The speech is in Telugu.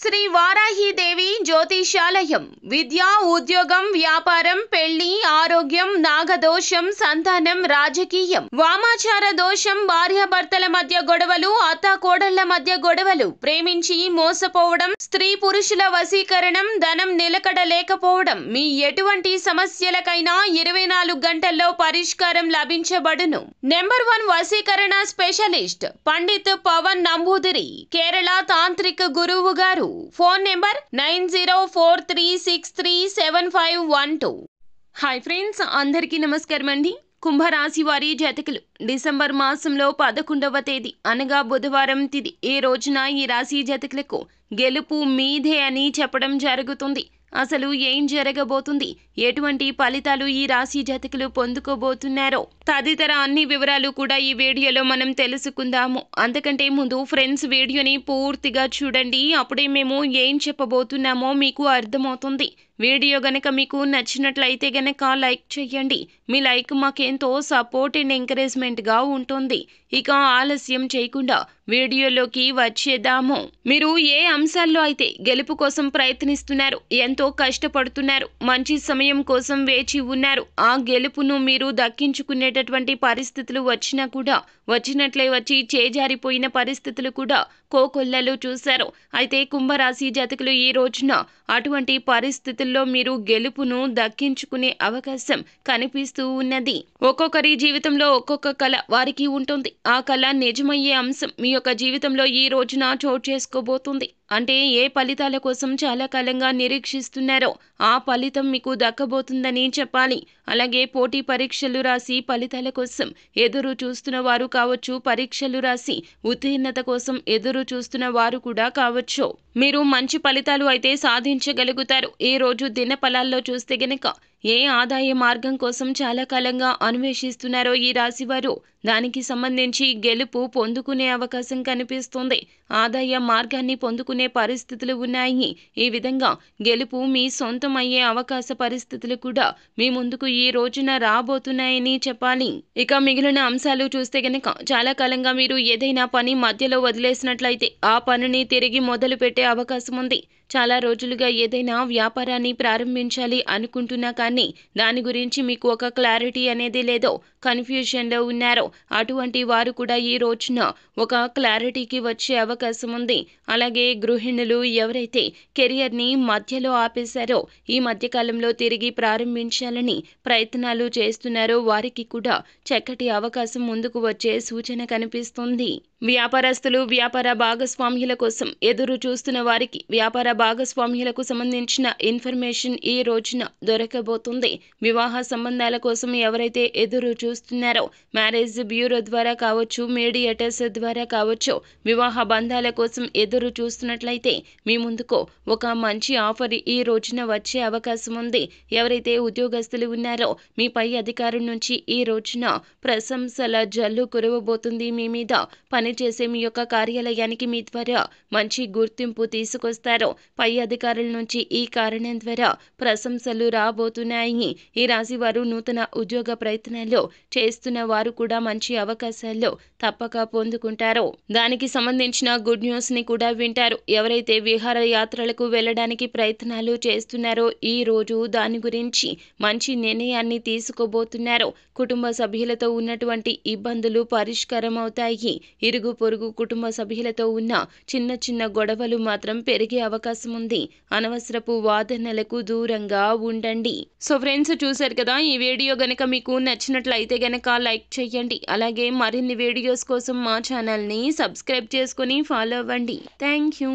శ్రీ వారాహిదేవి జ్యోతిషాలయం విద్య ఉద్యోగం వ్యాపారం పెళ్లి ఆరోగ్యం నాగదోషం సంతానం రాజకీయం వామాచార దోషం భార్యాభర్తల మధ్య గొడవలు అత్తాకోడళ్ల మధ్య గొడవలు ప్రేమించి మోసపోవడం స్త్రీ పురుషుల వశీకరణం ధనం నిలకడ లేకపోవడం మీ ఎటువంటి సమస్యలకైనా 24 గంటల్లో పరిష్కారం లభించబడును. నెంబర్ 1 వశీకరణ స్పెషలిస్ట్ పండిత్ పవన్ నంబూదిరి కేరళ తాంత్రిక గురువు గారు. Phone number 9043637512. హాయ్ ఫ్రెండ్స్, అందరికీ నమస్కారం అండి. కుంభరాశి వారి జాతకులు డిసెంబర్ మాసంలో 11వ తేదీ అనగా బుధవారం తిథి ఈ రోజున ఈ రాశి జాతకులకు గెలుపు మీదే అని చెప్పడం జరుగుతుంది. అసలు ఏం జరగబోతుంది, ఎటువంటి ఫలితాలు ఈ రాశి జాతకులు పొందుకోబోతున్నారో తదితర అన్ని వివరాలు కూడా ఈ వీడియోలో మనం తెలుసుకుందాము. అంతకంటే ముందు ఫ్రెండ్స్ వీడియోని పూర్తిగా చూడండి, అప్పుడే మేము ఏం చెప్పబోతున్నామో మీకు అర్థమవుతుంది. వీడియో గనక మీకు నచ్చినట్లయితే గనక లైక్ చేయండి. మీ లైక్ మాకెంతో సపోర్ట్ అండ్ ఎంకరేజ్మెంట్గా ఉంటుంది. ఇక ఆలస్యం చేయకుండా వీడియోలోకి వచ్చేద్దాము. మీరు ఏ అంశాల్లో అయితే గెలుపు కోసం ప్రయత్నిస్తున్నారు, ఎంతో కష్టపడుతున్నారు, మంచి సమయం కోసం వేచి ఉన్నారు, ఆ గెలుపును మీరు దక్కించుకునేటటువంటి పరిస్థితులు వచ్చినా కూడా వచ్చినట్లే వచ్చి చేజారిపోయిన పరిస్థితులు కూడా కోకొల్లలు చూశారు. అయితే కుంభరాశి జాతకులు ఈ రోజున అటువంటి పరిస్థితుల్లో మీరు గెలుపును దక్కించుకునే అవకాశం కనిపిస్తూ ఉన్నది. ఒక్కొక్కరి జీవితంలో ఒక్కొక్క కళ వారికి ఉంటుంది. ఆ కళ నిజమయ్యే అంశం మీ యొక్క జీవితంలో ఈ రోజున చోటు చేసుకోబోతుంది. అంటే ఏ ఫలితాల కోసం చాలా కాలంగా నిరీక్షిస్తున్నారో ఆ ఫలితం మీకు దక్కబోతుందని చెప్పాలి. అలాగే పోటీ పరీక్షలు రాసి ఫలితాల కోసం ఎదురు చూస్తున్న వారు కావచ్చు, పరీక్షలు రాసి ఉత్తీర్ణత కోసం ఎదురు చూస్తున్న వారు కూడా కావచ్చు. మీరు మంచి ఫలితాలు అయితే సాధించగలుగుతారు. ఈ రోజు దినఫలాల్లో చూస్తే గనక ఏ ఆదాయ మార్గం కోసం చాలా కాలంగా అన్వేషిస్తున్నారో ఈ రాశి వారు దానికి సంబంధించి గెలుపు పొందుకునే అవకాశం కనిపిస్తుంది. ఆదాయ మార్గాన్ని పొందుకునే పరిస్థితులు ఉన్నాయి. ఈ విధంగా గెలుపు మీ సొంతం అయ్యే అవకాశ పరిస్థితులు కూడా మీ ముందుకు ఈ రోజున రాబోతున్నాయని చెప్పాలి. ఇక మిగిలిన అంశాలు చూస్తే గనక చాలా కాలంగా మీరు ఏదైనా పని మధ్యలో వదిలేసినట్లయితే ఆ పనిని తిరిగి మొదలు పెట్టే అవకాశం ఉంది. చాలా రోజులుగా ఏదైనా వ్యాపారాన్ని ప్రారంభించాలి అనుకుంటున్నా కానీ దాని గురించి మీకు ఒక క్లారిటీ అనేది లేదో, కన్ఫ్యూజన్లో ఉన్నారో అటువంటి వారు కూడా ఈ రోజున ఒక క్లారిటీకి వచ్చే అవకాశం ఉంది. అలాగే గృహిణులు ఎవరైతే కెరియర్ని మధ్యలో ఆపేశారో ఈ మధ్యకాలంలో తిరిగి ప్రారంభించాలని ప్రయత్నాలు చేస్తున్నారో వారికి కూడా చక్కటి అవకాశం ముందుకు వచ్చే సూచన కనిపిస్తుంది. వ్యాపారస్తులు వ్యాపార భాగస్వామ్యుల కోసం ఎదురు చూస్తున్న వారికి వ్యాపార భాగస్వామ్యులకు సంబంధించిన ఇన్ఫర్మేషన్ ఈ రోజున దొరకబోతుంది. వివాహ సంబంధాల కోసం ఎవరైతే ఎదురు చూస్తున్నారో మ్యారేజ్ బ్యూరో ద్వారా కావచ్చు, మీడియేటర్స్ ద్వారా కావచ్చు, వివాహ బంధాల కోసం ఎదురు చూస్తున్నట్లయితే మీ ముందుకు ఒక మంచి ఆఫర్ ఈ రోజున వచ్చే అవకాశం ఉంది. ఎవరైతే ఉద్యోగస్తులు ఉన్నారో మీ పై అధికారం నుంచి ఈ రోజున ప్రశంసల జల్లు కురవబోతుంది. మీ మీద పనిచేసే మీ యొక్క కార్యాలయానికి మీ ద్వారా మంచి గుర్తింపు తీసుకొస్తారో పై అధికారుల నుంచి ఈ కారణం ద్వారా ప్రశంసలు రాబోతున్నాయి. ఈ రాశి వారు నూతన ఉద్యోగ ప్రయత్నాల్లో చేస్తున్న వారు కూడా మంచి అవకాశాల్లో తప్పక పొందుకుంటారో దానికి సంబంధించిన గుడ్ న్యూస్ ని కూడా వింటారు. ఎవరైతే విహార యాత్రలకు వెళ్ళడానికి ప్రయత్నాలు చేస్తున్నారో ఈ రోజు దాని గురించి మంచి నిర్ణయాన్ని తీసుకోబోతున్నారో కుటుంబ సభ్యులతో ఉన్నటువంటి ఇబ్బందులు పరిష్కారం అవుతాయి. ఇరుగు పొరుగు కుటుంబ సభ్యులతో ఉన్న చిన్న చిన్న గొడవలు మాత్రం పెరిగే అవకాశం ఉంది. అనవసరపు వాదనలకు దూరంగా ఉండండి. సో ఫ్రెండ్స్, చూశారు కదా, ఈ వీడియో గనక మీకు నచ్చినట్లయితే గనక లైక్ చేయండి. అలాగే మరిన్ని వీడియోస్ కోసం మా ఛానల్ని సబ్స్క్రైబ్ చేసుకొని ఫాలో అవ్వండి. Thank you.